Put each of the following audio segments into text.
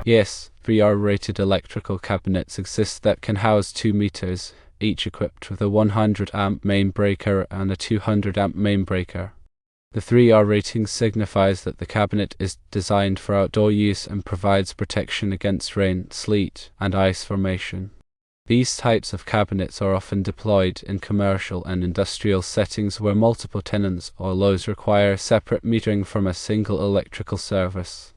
Yes, 3R-rated electrical cabinets exist that can house 2 meters, each equipped with a 100-amp main breaker and a 200-amp main breaker. The 3R rating signifies that the cabinet is designed for outdoor use and provides protection against rain, sleet, and ice formation. These types of cabinets are often deployed in commercial and industrial settings where multiple tenants or loads require separate metering from a single electrical service.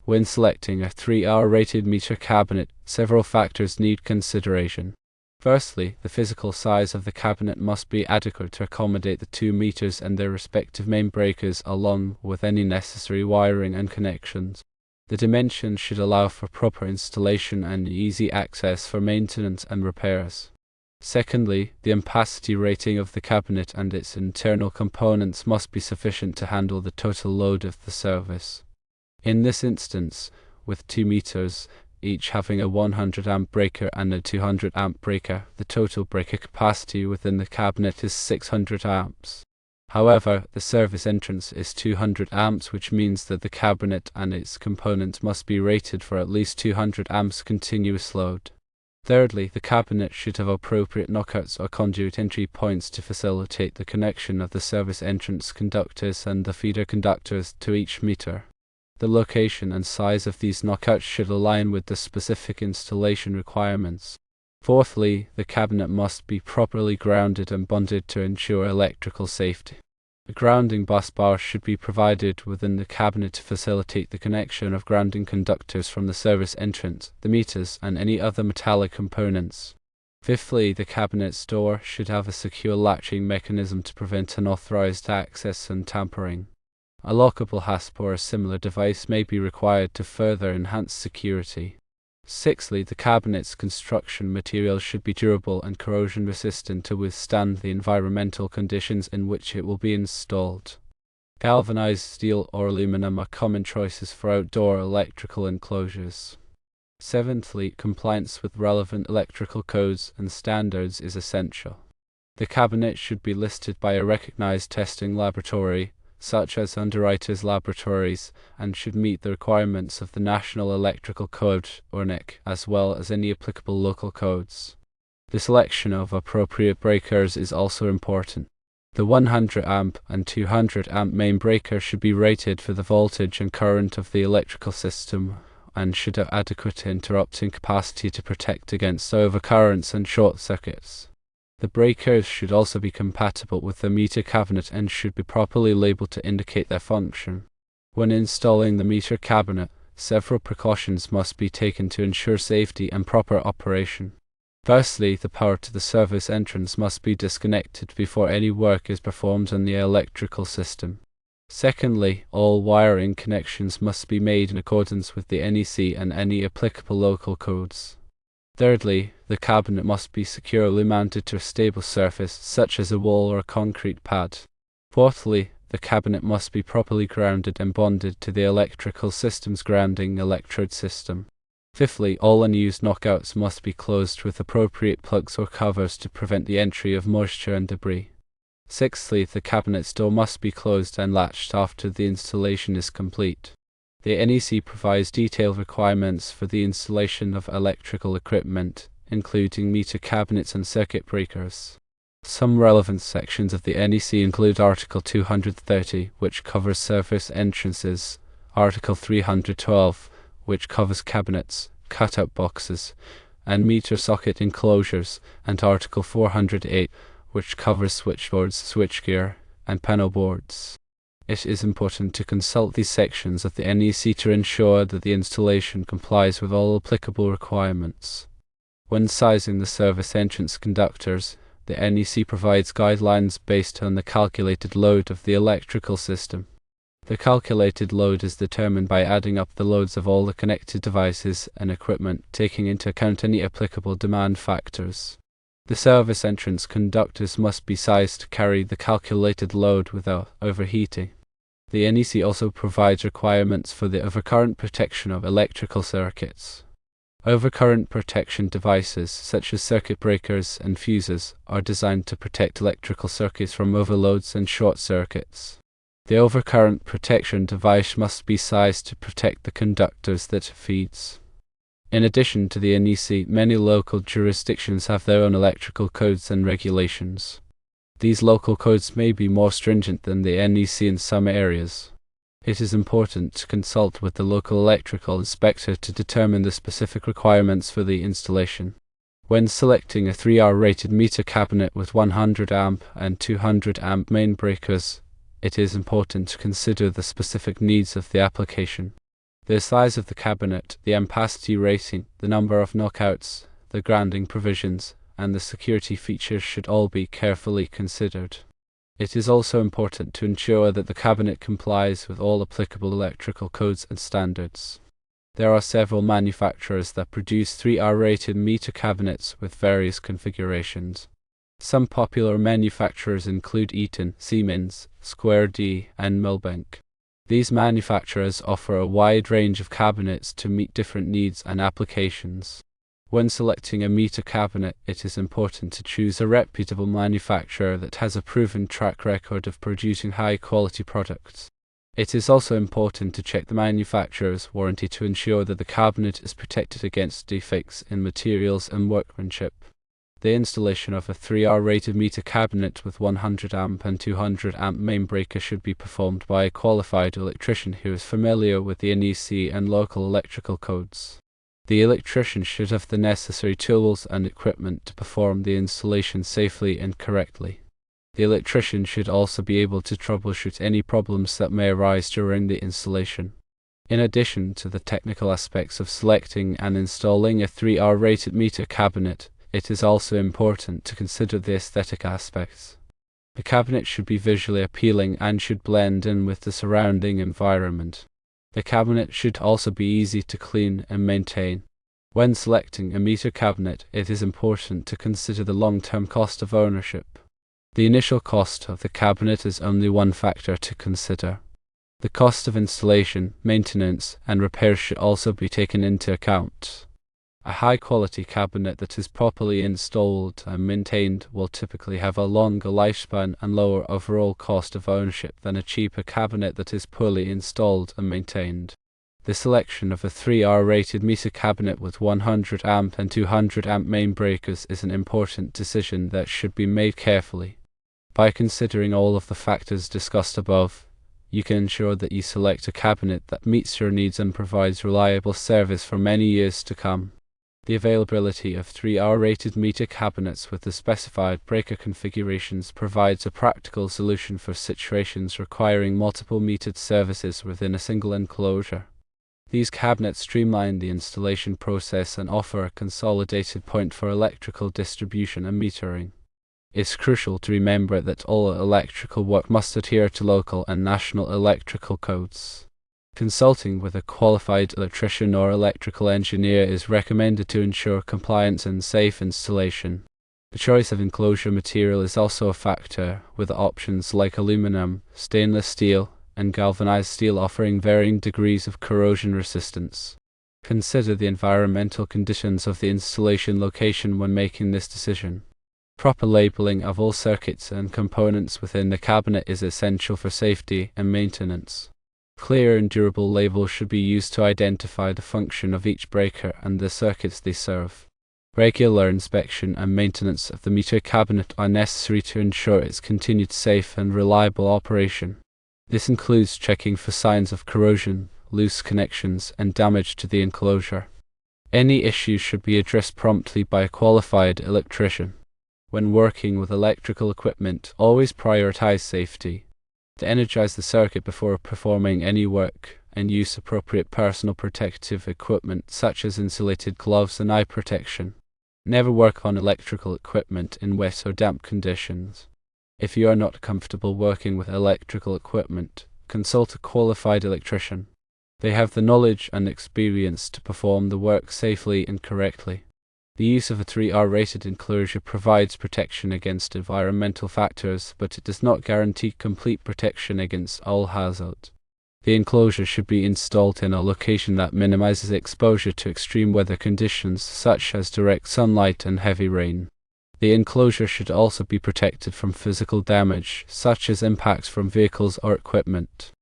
When selecting a 3R rated meter cabinet, several factors need consideration. Firstly, the physical size of the cabinet must be adequate to accommodate the 2 meters and their respective main breakers along with any necessary wiring and connections. The dimensions should allow for proper installation and easy access for maintenance and repairs. Secondly, the ampacity rating of the cabinet and its internal components must be sufficient to handle the total load of the service. In this instance, with 2 meters, each having a 100-amp breaker and a 200-amp breaker, the total breaker capacity within the cabinet is 600 amps. However, the service entrance is 200 amps, which means that the cabinet and its components must be rated for at least 200 amps continuous load. Thirdly, the cabinet should have appropriate knockouts or conduit entry points to facilitate the connection of the service entrance conductors and the feeder conductors to each meter. The location and size of these knockouts should align with the specific installation requirements. Fourthly, the cabinet must be properly grounded and bonded to ensure electrical safety. A grounding bus bar should be provided within the cabinet to facilitate the connection of grounding conductors from the service entrance, the meters, and any other metallic components. Fifthly, the cabinet's door should have a secure latching mechanism to prevent unauthorized access and tampering. A lockable hasp or a similar device may be required to further enhance security. Sixthly, the cabinet's construction materials should be durable and corrosion resistant to withstand the environmental conditions in which it will be installed. Galvanized steel or aluminum are common choices for outdoor electrical enclosures. Seventhly, compliance with relevant electrical codes and standards is essential. The cabinet should be listed by a recognized testing laboratory, such as Underwriters Laboratories, and should meet the requirements of the National Electrical Code, or NEC, as well as any applicable local codes. The selection of appropriate breakers is also important. The 100-amp and 200-amp main breaker should be rated for the voltage and current of the electrical system, and should have adequate interrupting capacity to protect against overcurrents and short circuits. The breakers should also be compatible with the meter cabinet and should be properly labeled to indicate their function. When installing the meter cabinet, several precautions must be taken to ensure safety and proper operation. Firstly, the power to the service entrance must be disconnected before any work is performed on the electrical system. Secondly, all wiring connections must be made in accordance with the NEC and any applicable local codes. Thirdly, the cabinet must be securely mounted to a stable surface, such as a wall or a concrete pad. Fourthly, the cabinet must be properly grounded and bonded to the electrical system's grounding electrode system. Fifthly, all unused knockouts must be closed with appropriate plugs or covers to prevent the entry of moisture and debris. Sixthly, the cabinet's door must be closed and latched after the installation is complete. The NEC provides detailed requirements for the installation of electrical equipment, including meter cabinets and circuit breakers. Some relevant sections of the NEC include Article 230, which covers service entrances, Article 312, which covers cabinets, cut-out boxes, and meter socket enclosures, and Article 408, which covers switchboards, switchgear, and panel boards. It is important to consult these sections of the NEC to ensure that the installation complies with all applicable requirements. When sizing the service entrance conductors, the NEC provides guidelines based on the calculated load of the electrical system. The calculated load is determined by adding up the loads of all the connected devices and equipment, taking into account any applicable demand factors. The service entrance conductors must be sized to carry the calculated load without overheating. The NEC also provides requirements for the overcurrent protection of electrical circuits. Overcurrent protection devices, such as circuit breakers and fuses, are designed to protect electrical circuits from overloads and short circuits. The overcurrent protection device must be sized to protect the conductors that it feeds. In addition to the NEC, many local jurisdictions have their own electrical codes and regulations. These local codes may be more stringent than the NEC in some areas. It is important to consult with the local electrical inspector to determine the specific requirements for the installation. When selecting a 3R rated meter cabinet with 100 amp and 200 amp main breakers, it is important to consider the specific needs of the application. The size of the cabinet, the ampacity rating, the number of knockouts, the grounding provisions, and the security features should all be carefully considered. It is also important to ensure that the cabinet complies with all applicable electrical codes and standards. There are several manufacturers that produce 3R rated meter cabinets with various configurations. Some popular manufacturers include Eaton, Siemens, Square D, and Milbank. These manufacturers offer a wide range of cabinets to meet different needs and applications. When selecting a meter cabinet, it is important to choose a reputable manufacturer that has a proven track record of producing high-quality products. It is also important to check the manufacturer's warranty to ensure that the cabinet is protected against defects in materials and workmanship. The installation of a 3R rated meter cabinet with 100 amp and 200 amp main breaker should be performed by a qualified electrician who is familiar with the NEC and local electrical codes. The electrician should have the necessary tools and equipment to perform the installation safely and correctly. The electrician should also be able to troubleshoot any problems that may arise during the installation. In addition to the technical aspects of selecting and installing a 3R rated meter cabinet, it is also important to consider the aesthetic aspects. The cabinet should be visually appealing and should blend in with the surrounding environment. The cabinet should also be easy to clean and maintain. When selecting a meter cabinet, it is important to consider the long-term cost of ownership. The initial cost of the cabinet is only one factor to consider. The cost of installation, maintenance, and repairs should also be taken into account. A high-quality cabinet that is properly installed and maintained will typically have a longer lifespan and lower overall cost of ownership than a cheaper cabinet that is poorly installed and maintained. The selection of a 3R rated meter cabinet with 100 amp and 200 amp main breakers is an important decision that should be made carefully. By considering all of the factors discussed above, you can ensure that you select a cabinet that meets your needs and provides reliable service for many years to come. The availability of 3R rated meter cabinets with the specified breaker configurations provides a practical solution for situations requiring multiple metered services within a single enclosure. These cabinets streamline the installation process and offer a consolidated point for electrical distribution and metering. It's crucial to remember that all electrical work must adhere to local and national electrical codes. Consulting with a qualified electrician or electrical engineer is recommended to ensure compliance and safe installation. The choice of enclosure material is also a factor, with options like aluminum, stainless steel, and galvanized steel offering varying degrees of corrosion resistance. Consider the environmental conditions of the installation location when making this decision. Proper labeling of all circuits and components within the cabinet is essential for safety and maintenance. Clear and durable labels should be used to identify the function of each breaker and the circuits they serve. Regular inspection and maintenance of the meter cabinet are necessary to ensure its continued safe and reliable operation. This includes checking for signs of corrosion, loose connections, and damage to the enclosure. Any issues should be addressed promptly by a qualified electrician. When working with electrical equipment, always prioritize safety. To energize the circuit before performing any work, and use appropriate personal protective equipment such as insulated gloves and eye protection. Never work on electrical equipment in wet or damp conditions. If you are not comfortable working with electrical equipment, consult a qualified electrician. They have the knowledge and experience to perform the work safely and correctly. The use of a 3R rated enclosure provides protection against environmental factors, but it does not guarantee complete protection against all hazards. The enclosure should be installed in a location that minimizes exposure to extreme weather conditions such as direct sunlight and heavy rain. The enclosure should also be protected from physical damage, such as impacts from vehicles or equipment.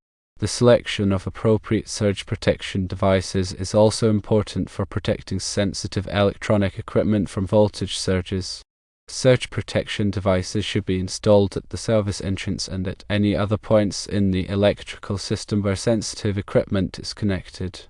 The selection of appropriate surge protection devices is also important for protecting sensitive electronic equipment from voltage surges. Surge protection devices should be installed at the service entrance and at any other points in the electrical system where sensitive equipment is connected.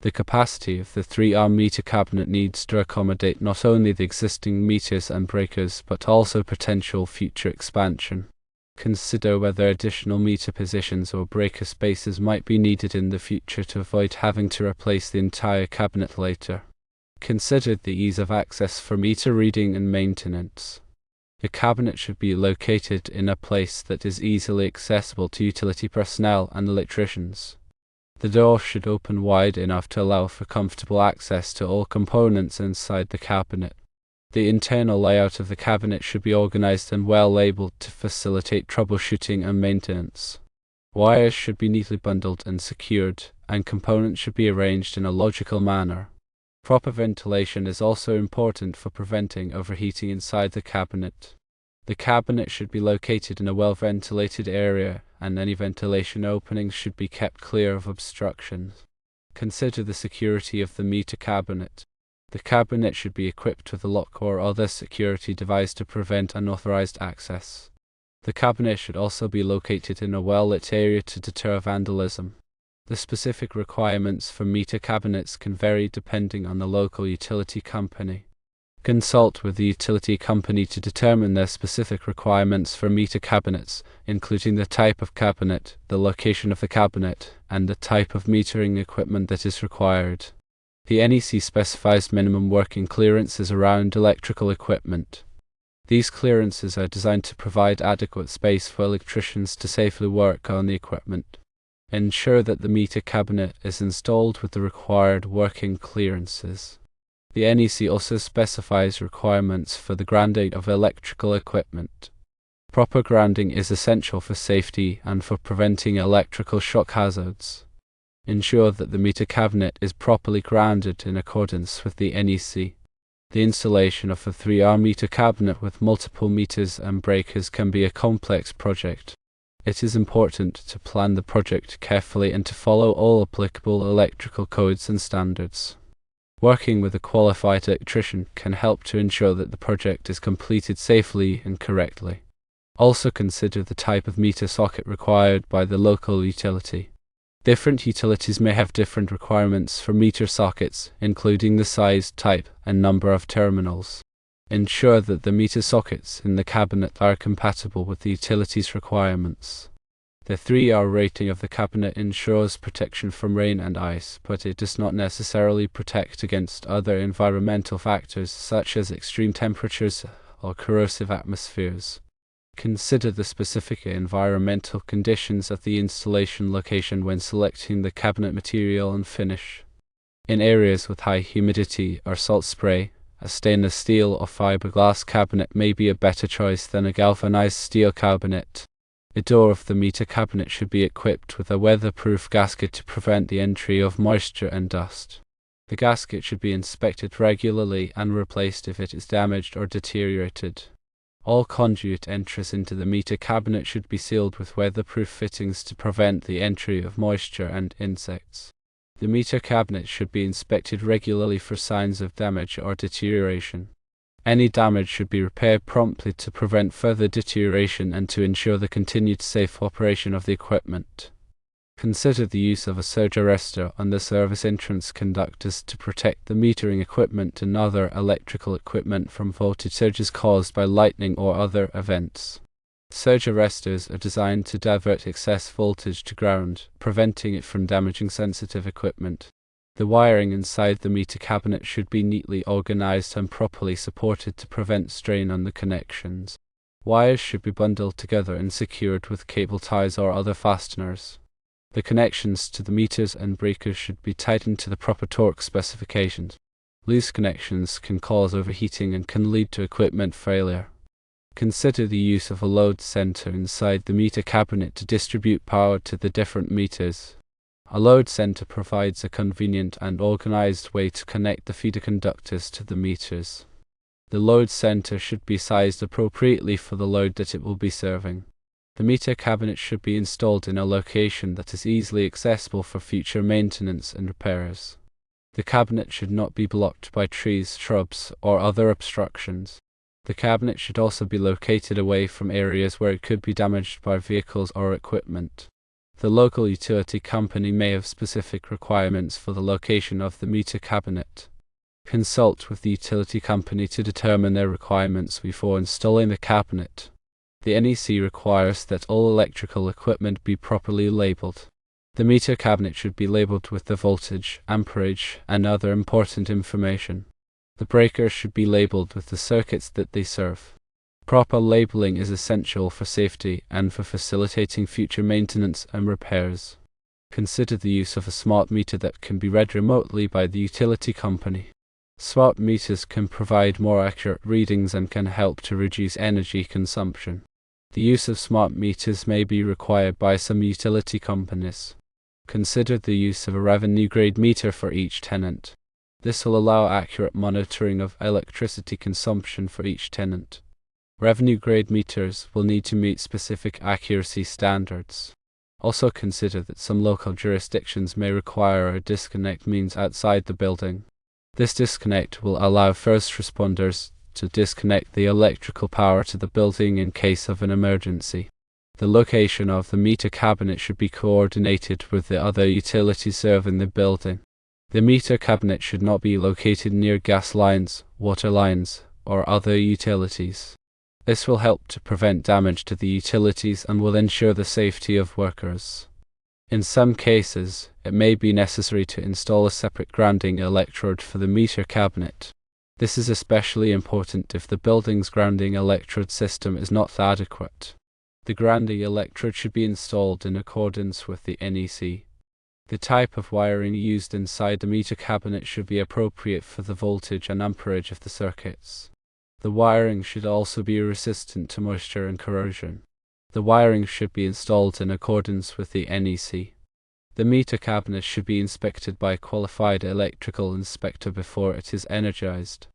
The capacity of the 3R meter cabinet needs to accommodate not only the existing meters and breakers but also potential future expansion. Consider whether additional meter positions or breaker spaces might be needed in the future to avoid having to replace the entire cabinet later. Consider the ease of access for meter reading and maintenance. The cabinet should be located in a place that is easily accessible to utility personnel and electricians. The door should open wide enough to allow for comfortable access to all components inside the cabinet. The internal layout of the cabinet should be organized and well labeled to facilitate troubleshooting and maintenance. Wires should be neatly bundled and secured, and components should be arranged in a logical manner. Proper ventilation is also important for preventing overheating inside the cabinet. The cabinet should be located in a well-ventilated area, and any ventilation openings should be kept clear of obstructions. Consider the security of the meter cabinet. The cabinet should be equipped with a lock or other security device to prevent unauthorized access. The cabinet should also be located in a well-lit area to deter vandalism. The specific requirements for meter cabinets can vary depending on the local utility company. Consult with the utility company to determine their specific requirements for meter cabinets, including the type of cabinet, the location of the cabinet, and the type of metering equipment that is required. The NEC specifies minimum working clearances around electrical equipment. These clearances are designed to provide adequate space for electricians to safely work on the equipment. Ensure that the meter cabinet is installed with the required working clearances. The NEC also specifies requirements for the grounding of electrical equipment. Proper grounding is essential for safety and for preventing electrical shock hazards. Ensure that the meter cabinet is properly grounded in accordance with the NEC. The installation of a 3R meter cabinet with multiple meters and breakers can be a complex project. It is important to plan the project carefully and to follow all applicable electrical codes and standards. Working with a qualified electrician can help to ensure that the project is completed safely and correctly. Also consider the type of meter socket required by the local utility. Different utilities may have different requirements for meter sockets, including the size, type, and number of terminals. Ensure that the meter sockets in the cabinet are compatible with the utility's requirements. The 3R rating of the cabinet ensures protection from rain and ice, but it does not necessarily protect against other environmental factors such as extreme temperatures or corrosive atmospheres. Consider the specific environmental conditions of the installation location when selecting the cabinet material and finish. In areas with high humidity or salt spray, a stainless steel or fiberglass cabinet may be a better choice than a galvanized steel cabinet. The door of the meter cabinet should be equipped with a weatherproof gasket to prevent the entry of moisture and dust. The gasket should be inspected regularly and replaced if it is damaged or deteriorated. All conduit entries into the meter cabinet should be sealed with weatherproof fittings to prevent the entry of moisture and insects. The meter cabinet should be inspected regularly for signs of damage or deterioration. Any damage should be repaired promptly to prevent further deterioration and to ensure the continued safe operation of the equipment. Consider the use of a surge arrestor on the service entrance conductors to protect the metering equipment and other electrical equipment from voltage surges caused by lightning or other events. Surge arrestors are designed to divert excess voltage to ground, preventing it from damaging sensitive equipment. The wiring inside the meter cabinet should be neatly organized and properly supported to prevent strain on the connections. Wires should be bundled together and secured with cable ties or other fasteners. The connections to the meters and breakers should be tightened to the proper torque specifications. Loose connections can cause overheating and can lead to equipment failure. Consider the use of a load center inside the meter cabinet to distribute power to the different meters. A load center provides a convenient and organized way to connect the feeder conductors to the meters. The load center should be sized appropriately for the load that it will be serving. The meter cabinet should be installed in a location that is easily accessible for future maintenance and repairs. The cabinet should not be blocked by trees, shrubs, or other obstructions. The cabinet should also be located away from areas where it could be damaged by vehicles or equipment. The local utility company may have specific requirements for the location of the meter cabinet. Consult with the utility company to determine their requirements before installing the cabinet. The NEC requires that all electrical equipment be properly labeled. The meter cabinet should be labeled with the voltage, amperage, and other important information. The breakers should be labeled with the circuits that they serve. Proper labeling is essential for safety and for facilitating future maintenance and repairs. Consider the use of a smart meter that can be read remotely by the utility company. Smart meters can provide more accurate readings and can help to reduce energy consumption. The use of smart meters may be required by some utility companies. Consider the use of a revenue grade meter for each tenant. This will allow accurate monitoring of electricity consumption for each tenant. Revenue grade meters will need to meet specific accuracy standards. Also consider that some local jurisdictions may require a disconnect means outside the building. This disconnect will allow first responders to disconnect the electrical power to the building in case of an emergency. The location of the meter cabinet should be coordinated with the other utilities serving the building. The meter cabinet should not be located near gas lines, water lines, or other utilities. This will help to prevent damage to the utilities and will ensure the safety of workers. In some cases, it may be necessary to install a separate grounding electrode for the meter cabinet. This is especially important if the building's grounding electrode system is not adequate. The grounding electrode should be installed in accordance with the NEC. The type of wiring used inside the meter cabinet should be appropriate for the voltage and amperage of the circuits. The wiring should also be resistant to moisture and corrosion. The wiring should be installed in accordance with the NEC. The meter cabinet should be inspected by a qualified electrical inspector before it is energized.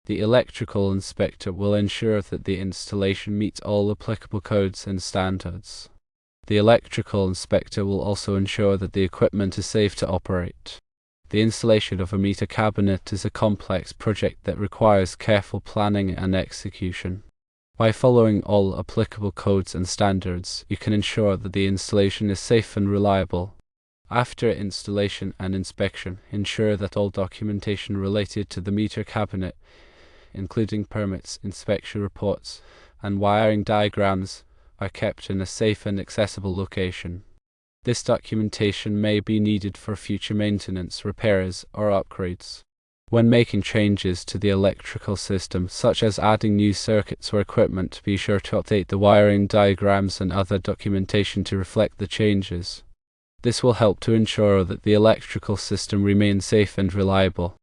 The electrical inspector will ensure that the installation meets all applicable codes and standards. The electrical inspector will also ensure that the equipment is safe to operate. The installation of a meter cabinet is a complex project that requires careful planning and execution. By following all applicable codes and standards, you can ensure that the installation is safe and reliable. After installation and inspection, ensure that all documentation related to the meter cabinet, including permits, inspection reports, and wiring diagrams, are kept in a safe and accessible location. This documentation may be needed for future maintenance, repairs, or upgrades. When making changes to the electrical system, such as adding new circuits or equipment, be sure to update the wiring diagrams and other documentation to reflect the changes. This will help to ensure that the electrical system remains safe and reliable.